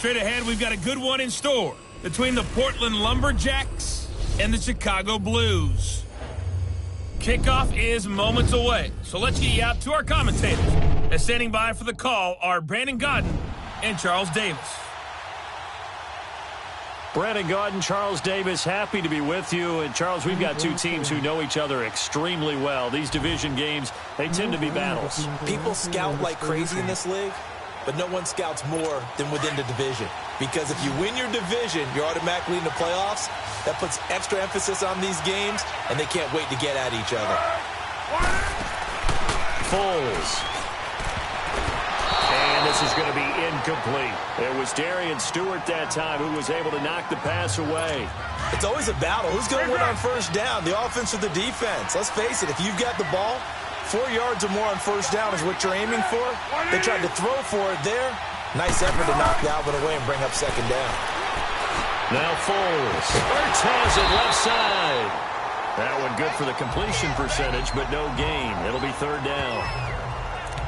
Straight ahead, we've got a good one in store between the Portland Lumberjacks and the Chicago Blues. Kickoff is moments away, so let's get you out to our commentators. And standing by for the call are Brandon Godden and Charles Davis. Brandon Godden, Charles Davis, happy to be with you. And, Charles, we've got two teams who know each other extremely well. These division games, they tend to be battles. People scout like crazy in this league, but no one scouts more than within the division. Because if you win your division, you're automatically in the playoffs. That puts extra emphasis on these games, and they can't wait to get at each other. Foles. And this is going to be incomplete. It was Darian Stewart that time who was able to knock the pass away. It's always a battle. Who's going to win on first down, the offense or the defense? Let's face it, if you've got the ball, 4 yards or more on first down is what you're aiming for. They tried to throw for it there. Nice effort to knock Dalvin away and bring up second down. Now Foles. Ertz has it left side. That one good for the completion percentage, but no gain. It'll be third down.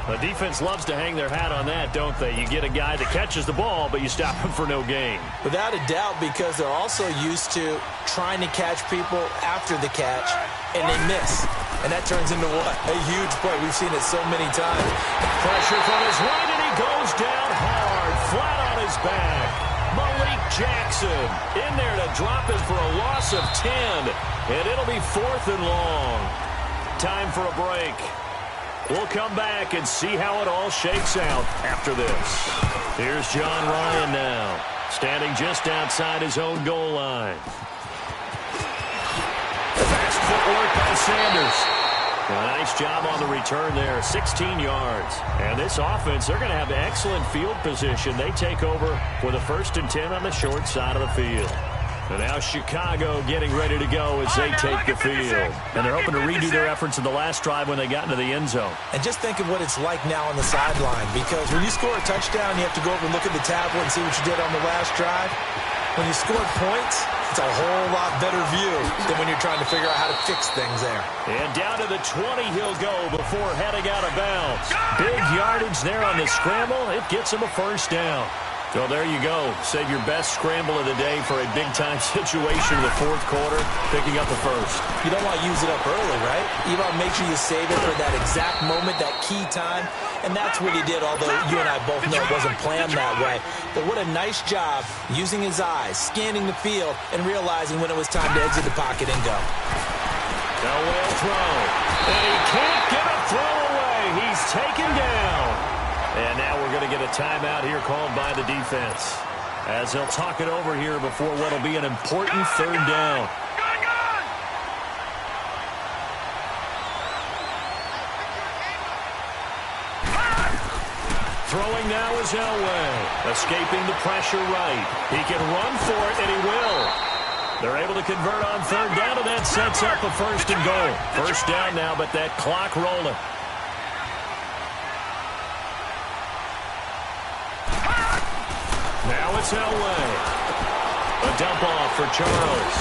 The defense loves to hang their hat on that, don't they? You get a guy that catches the ball, but you stop him for no gain. Without a doubt, because they're also used to trying to catch people after the catch, and they miss. And that turns into what? A huge play. We've seen it so many times. Pressure from his right, and he goes down hard, flat on his back. Malik Jackson in there to drop it for a loss of 10. And it'll be 4th and long. Time for a break. We'll come back and see how it all shakes out after this. Here's John Ryan now, standing just outside his own goal line. Fast footwork by Sanders. A nice job on the return there, 16 yards. And this offense, they're going to have excellent field position. They take over with a 1st and 10 on the short side of the field. And now Chicago getting ready to go as they take the field. And they're hoping to redo their efforts in the last drive when they got into the end zone. And just think of what it's like now on the sideline. Because when you score a touchdown, you have to go over and look at the tablet and see what you did on the last drive. When you score points, it's a whole lot better view than when you're trying to figure out how to fix things there. And down to the 20 he'll go before heading out of bounds. Big yardage there on the scramble. It gets him a first down. So there you go. Save your best scramble of the day for a big-time situation in the 4th quarter, picking up the first. You don't want to use it up early, right? You want to make sure you save it for that exact moment, that key time. And that's what he did, although you and I both know it wasn't planned that way. But what a nice job using his eyes, scanning the field, and realizing when it was time to exit the pocket and go. No whale throw. And he can't get a throw away. He's taken down. And now we're going to get a timeout here called by the defense, as they'll talk it over here before what will be an important third down. Throwing now is Elway, escaping the pressure right. He can run for it, and he will. They're able to convert on third down, and that sets up a 1st and goal. First down now, but that clock rolling. Now it's Elway. A dump off for Charles.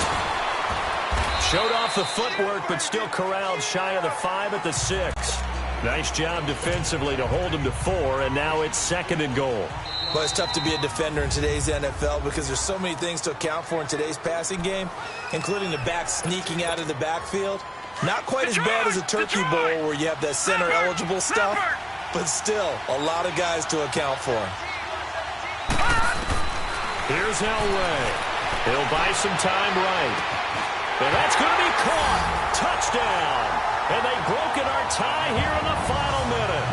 Showed off the footwork, but still corralled shy of the 5 at the 6. Nice job defensively to hold him to 4, and now it's 2nd and goal. Well, it's tough to be a defender in today's NFL because there's so many things to account for in today's passing game, including the back sneaking out of the backfield. Not quite as bad as a Turkey Bowl where you have that center-eligible stuff, but still a lot of guys to account for. Here's Elway. He'll buy some time right. And that's going to be caught. Touchdown. And they've broken our tie here in the final minute.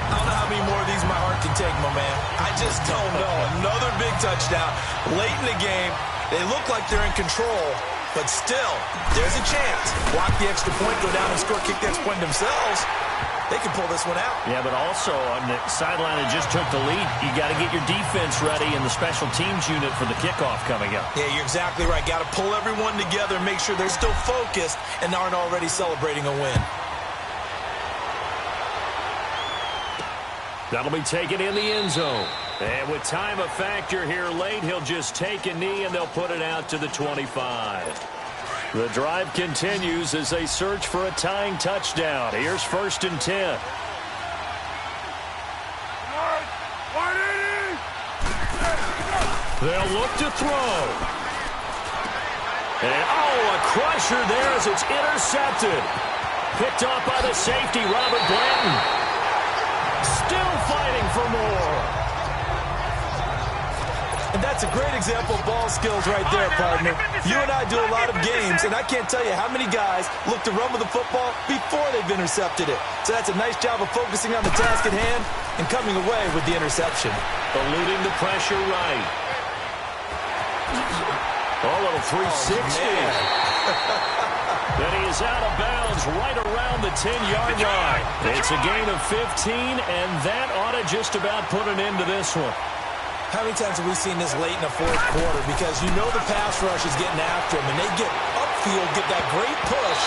I don't know how many more of these my heart can take, my man. I just don't know. Another big touchdown late in the game. They look like they're in control, but still, there's a chance. Block the extra point, go down and score, kick the extra point themselves. They can pull this one out. Yeah, but also on the sideline that just took the lead, you got to get your defense ready and the special teams unit for the kickoff coming up. Yeah, you're exactly right. Got to pull everyone together and make sure they're still focused and aren't already celebrating a win. That'll be taken in the end zone. And with time a factor here late, he'll just take a knee and they'll put it out to the 25. The drive continues as they search for a tying touchdown. Here's 1st and 10. They'll look to throw. And, a crusher there as it's intercepted. Picked off by the safety, Robert Blanton. Still fighting for more. And that's a great example of ball skills right there, partner. You and I do a lot of games, and I can't tell you how many guys look to run with the football before they've intercepted it. So that's a nice job of focusing on the task at hand and coming away with the interception. Eluding the pressure right. A little 360. Then he is out of bounds right around the 10-yard line. It's a gain of 15, and that ought to just about put an end to this one. How many times have we seen this late in the fourth quarter? Because you know the pass rush is getting after him, and they get upfield, get that great push,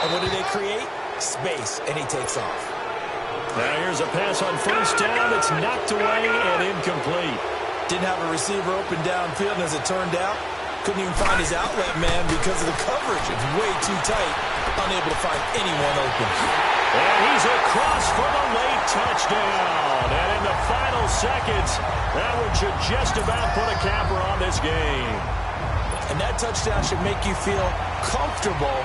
and what do they create? Space, and he takes off. Now here's a pass on first down. It's knocked away and incomplete. Didn't have a receiver open downfield, and as it turned out, couldn't even find his outlet man because of the coverage. It's way too tight, unable to find anyone open. And he's across for the late touchdown. And in the final seconds, that one should just about put a capper on this game. And that touchdown should make you feel comfortable.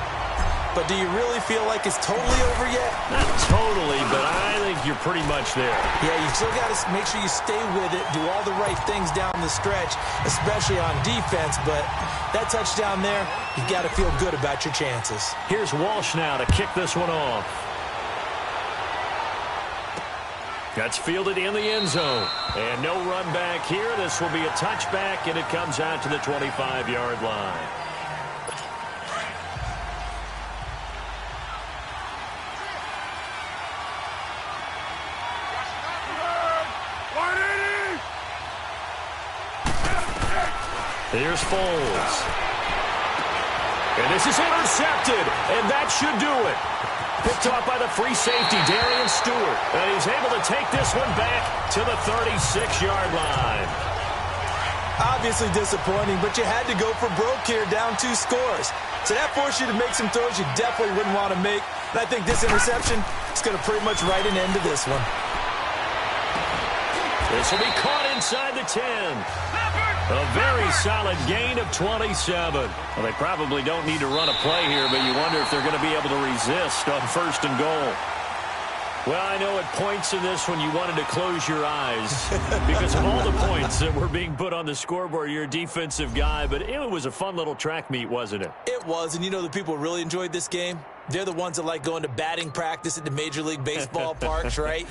But do you really feel like it's totally over yet? Not totally, but I think you're pretty much there. Yeah, you still got to make sure you stay with it, do all the right things down the stretch, especially on defense. But that touchdown there, you got to feel good about your chances. Here's Walsh now to kick this one off. That's fielded in the end zone. And no run back here. This will be a touchback, and it comes out to the 25-yard line. Here's Foles. And this is intercepted, and that should do it. Picked off by the free safety, Darian Stewart. And he's able to take this one back to the 36-yard line. Obviously disappointing, but you had to go for broke here, down 2 scores. So that forced you to make some throws you definitely wouldn't want to make. And I think this interception is going to pretty much write an end to this one. This will be caught inside the 10. A very solid gain of 27. Well, they probably don't need to run a play here, but you wonder if they're going to be able to resist on first and goal. Well, I know at points in this one you wanted to close your eyes because of all the points that were being put on the scoreboard. You're a defensive guy, but it was a fun little track meet, wasn't it? It was, and you know the people who really enjoyed this game? They're the ones that like going to batting practice at the Major League Baseball parks, right?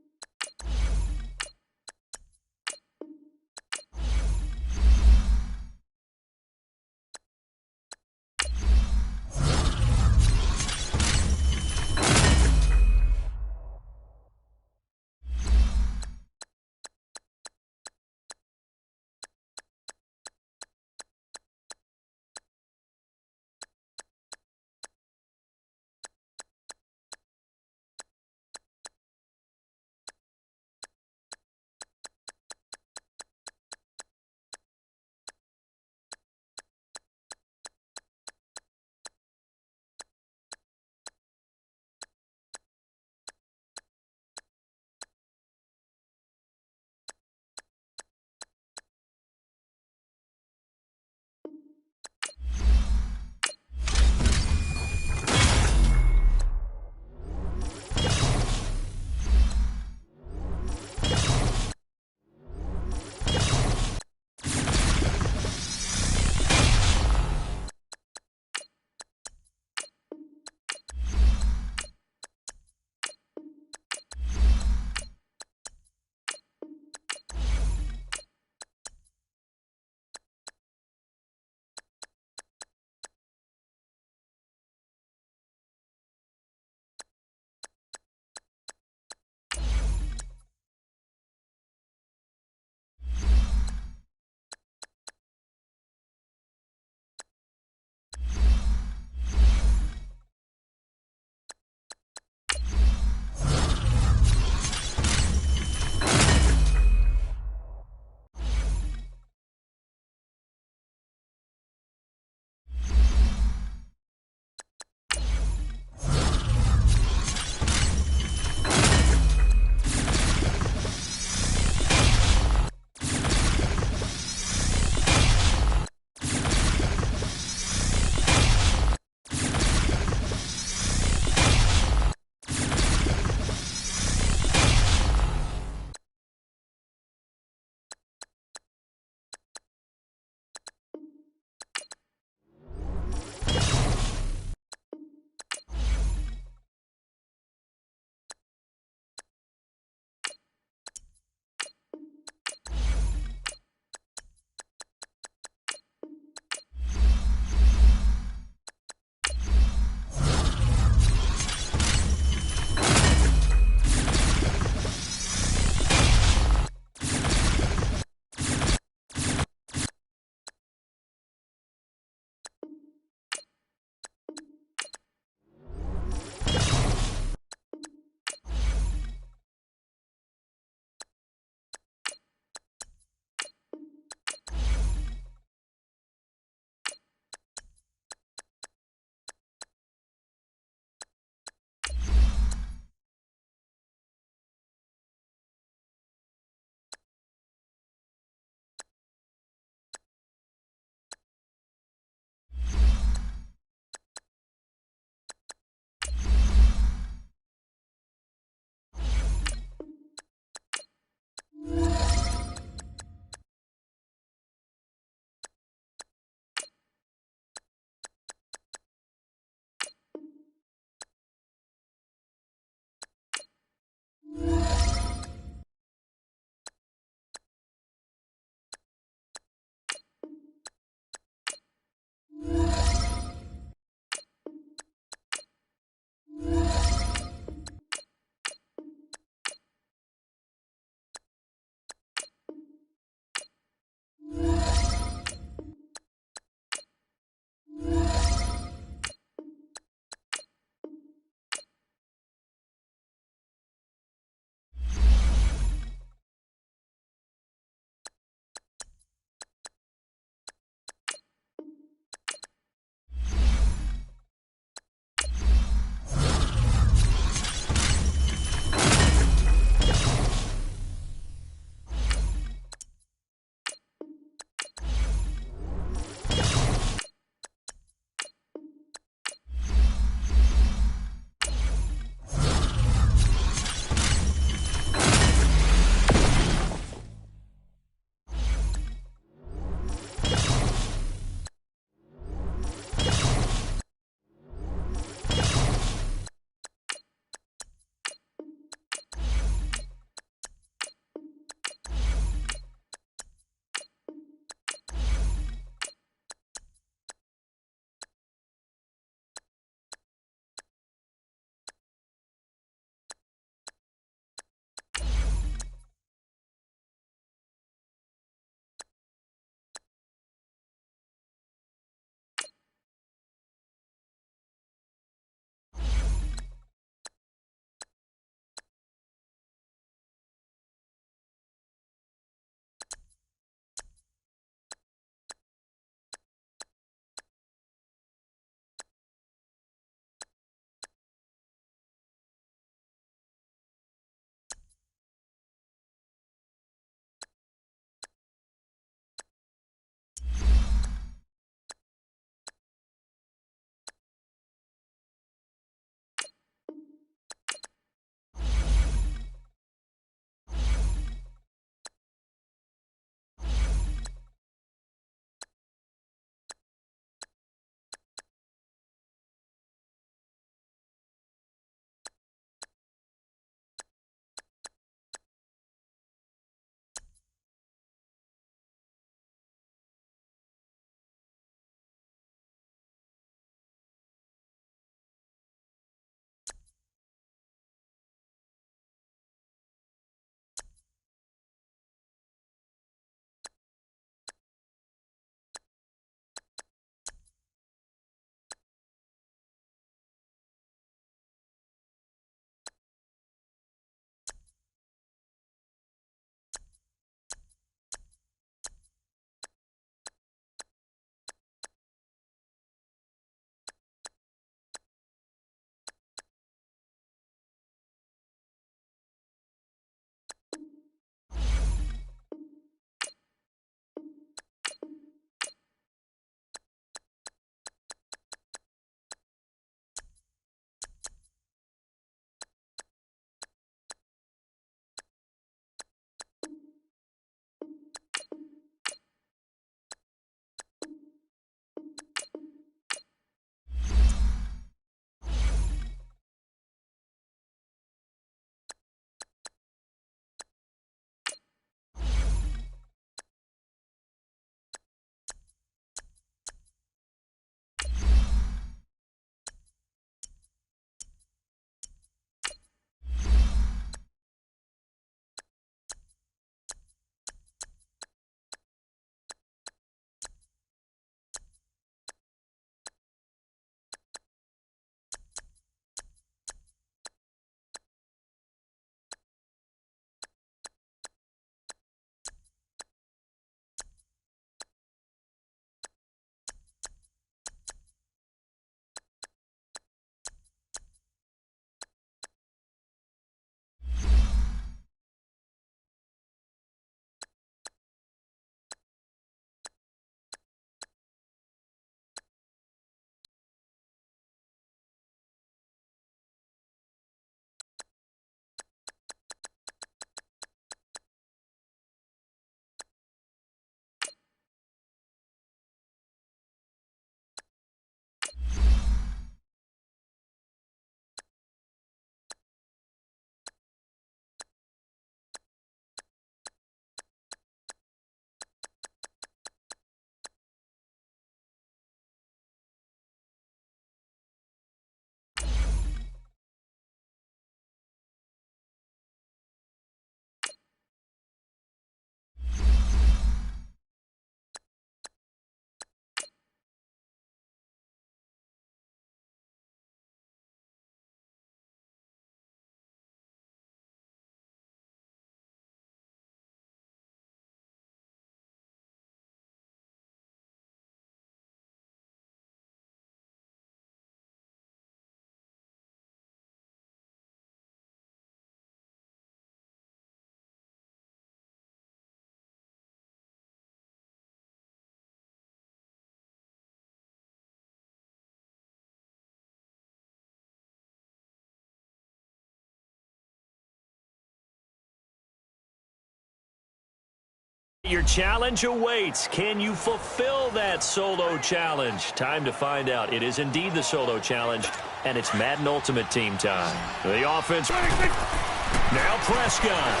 Your challenge awaits. Can you fulfill that solo challenge? Time to find out. It is indeed the solo challenge, and it's Madden Ultimate Team time. The offense. Now Prescott.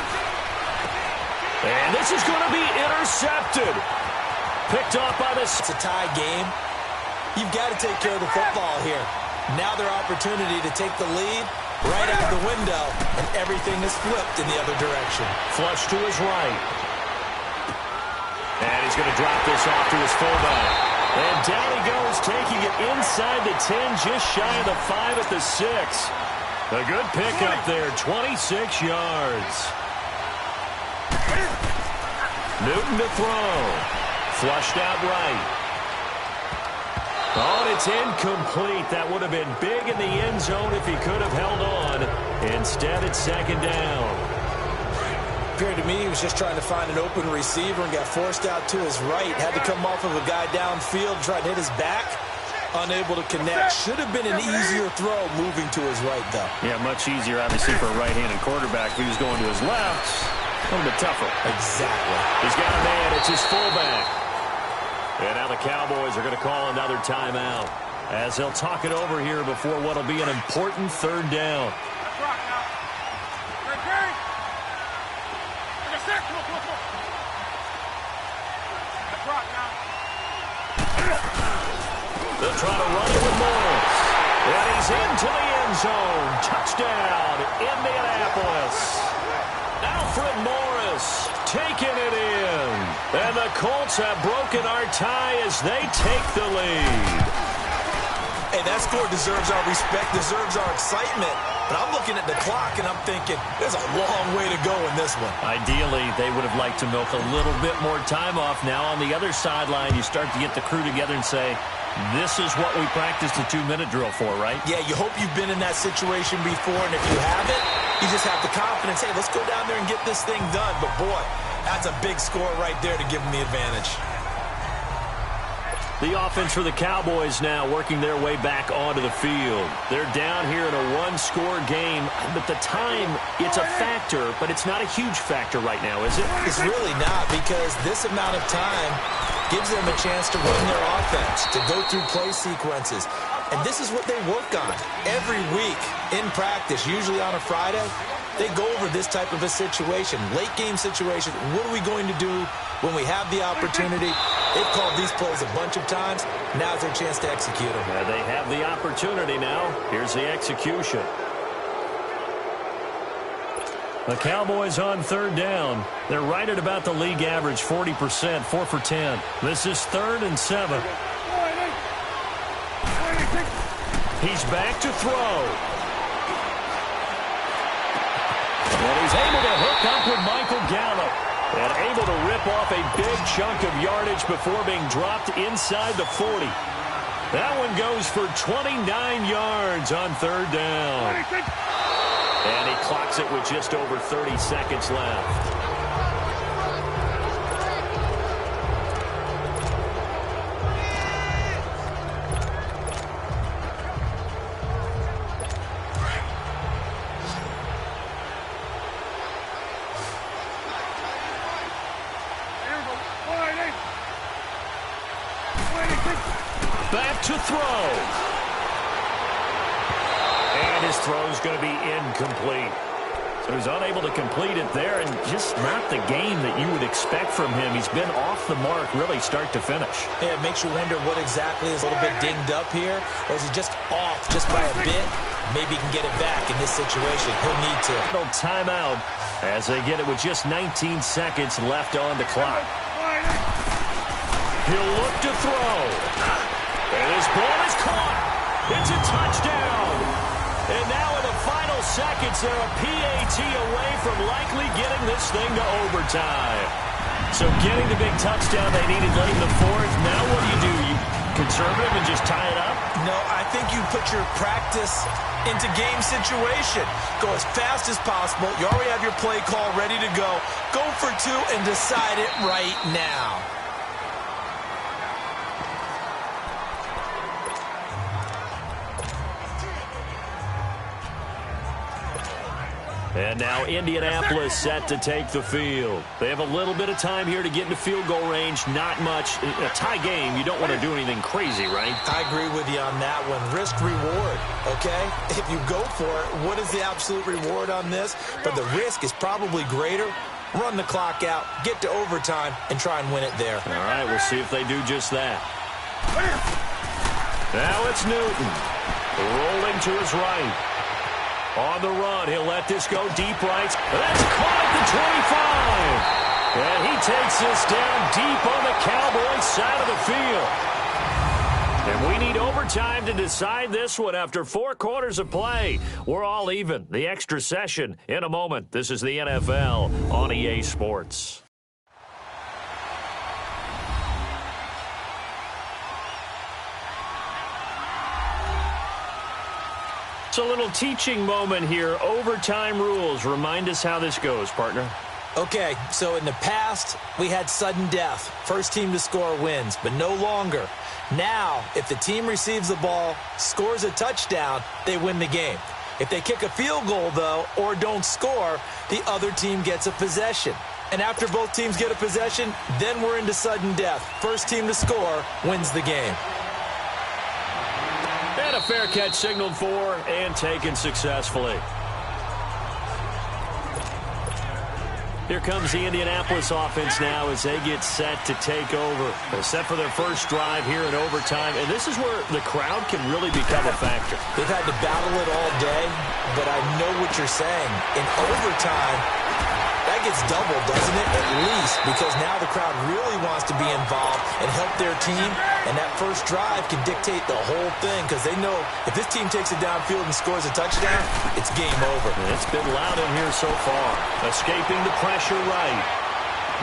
And this is going to be intercepted. Picked off by this. It's a tie game. You've got to take care of the football here. Now their opportunity to take the lead right out the window, and everything is flipped in the other direction. Flush to his right. And he's going to drop this off to his fullback. And down he goes, taking it inside the 10, just shy of the 5 at the 6. A good pickup there, 26 yards. Newton to throw. Flushed out right. Oh, and it's incomplete. That would have been big in the end zone if he could have held on. Instead, it's second down. Appeared to me he was just trying to find an open receiver and got forced out to his right. Had to come off of a guy downfield, try to hit his back. Unable to connect. Should have been an easier throw moving to his right, though. Yeah, much easier, obviously, for a right-handed quarterback. If he was going to his left, a little bit tougher. Exactly. He's got a man. It's his fullback. And now the Cowboys are going to call another timeout as they'll talk it over here before what will be an important third down. They'll try to run it with Morris. And he's into the end zone. Touchdown, Indianapolis. Alfred Morris taking it in. And the Colts have broken our tie as they take the lead. Hey, that score deserves our respect, deserves our excitement. But I'm looking at the clock, and I'm thinking there's a long way to go in this one. Ideally, they would have liked to milk a little bit more time off. Now on the other sideline, you start to get the crew together and say, this is what we practiced a 2-minute drill for, right? Yeah, you hope you've been in that situation before, and if you haven't, you just have the confidence, hey, let's go down there and get this thing done. But, boy, that's a big score right there to give them the advantage. The offense for the Cowboys now working their way back onto the field. They're down here in a one-score game, but the time, it's a factor, but it's not a huge factor right now, is it? It's really not, because this amount of time gives them a chance to run their offense, to go through play sequences. And this is what they work on every week in practice, usually on a Friday. They go over this type of a situation, late-game situation. What are we going to do when we have the opportunity? They've called these plays a bunch of times. Now's their chance to execute them. They have the opportunity now. Here's the execution. The Cowboys on third down. They're right at about the league average, 40%, 4 for 10. This is 3rd and 7. He's back to throw. And he's able to hook up with Michael Gallup. And able to rip off a big chunk of yardage before being dropped inside the 40. That one goes for 29 yards on third down. And he clocks it with just over 30 seconds left. Back to throw. And his throw's going to be incomplete. So he's unable to complete it there, and just not the game that you would expect from him. He's been off the mark really start to finish. Yeah, it makes you wonder what exactly is a little bit dinged up here, or is he just off just by a bit? Maybe he can get it back in this situation. He'll need to. Timeout as they get it with just 19 seconds left on the clock. He'll look to throw. And his ball is caught. It's a touchdown. And now in the final seconds, they're a PAT away from likely getting this thing to overtime. So getting the big touchdown they needed late in the fourth. Now what do? You conservative and just tie it up? No, I think you put your practice into game situation. Go as fast as possible. You already have your play call ready to go. Go for 2 and decide it right now. And now Indianapolis set to take the field. They have a little bit of time here to get into field goal range. Not much. A tie game, you don't want to do anything crazy, right? I agree with you on that one. Risk reward, okay? If you go for it, what is the absolute reward on this? But the risk is probably greater. Run the clock out, get to overtime, and try and win it there. All right, we'll see if they do just that. Now it's Newton. Rolling to his right. On the run, he'll let this go deep right. That's caught at the 25. And he takes this down deep on the Cowboys side of the field. And we need overtime to decide this one after 4 quarters of play. We're all even. The extra session in a moment. This is the NFL on EA Sports. It's a little teaching moment here. Overtime rules. Remind us how this goes, partner. Okay, so in the past, we had sudden death. First team to score wins, but no longer. Now, if the team receives the ball, scores a touchdown, they win the game. If they kick a field goal, though, or don't score, the other team gets a possession. And after both teams get a possession, then we're into sudden death. First team to score wins the game. And a fair catch signaled for and taken successfully. Here comes the Indianapolis offense now as they get set to take over. They're set for their first drive here in overtime, and this is where the crowd can really become a factor. They've had to battle it all day, but I know what you're saying. In overtime, that gets doubled, doesn't it? At least, because now the crowd really wants to be involved and help their team, and that first drive can dictate the whole thing because they know if this team takes it downfield and scores a touchdown, it's game over. And it's been loud in here so far. Escaping the pressure right.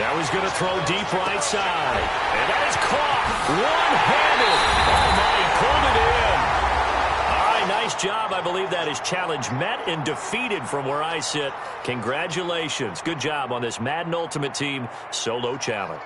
Now he's going to throw deep right side. And that is caught one-handed. Oh, my, he pulled it in. All right, nice job. I believe that is challenge met and defeated from where I sit. Congratulations. Good job on this Madden Ultimate Team solo challenge.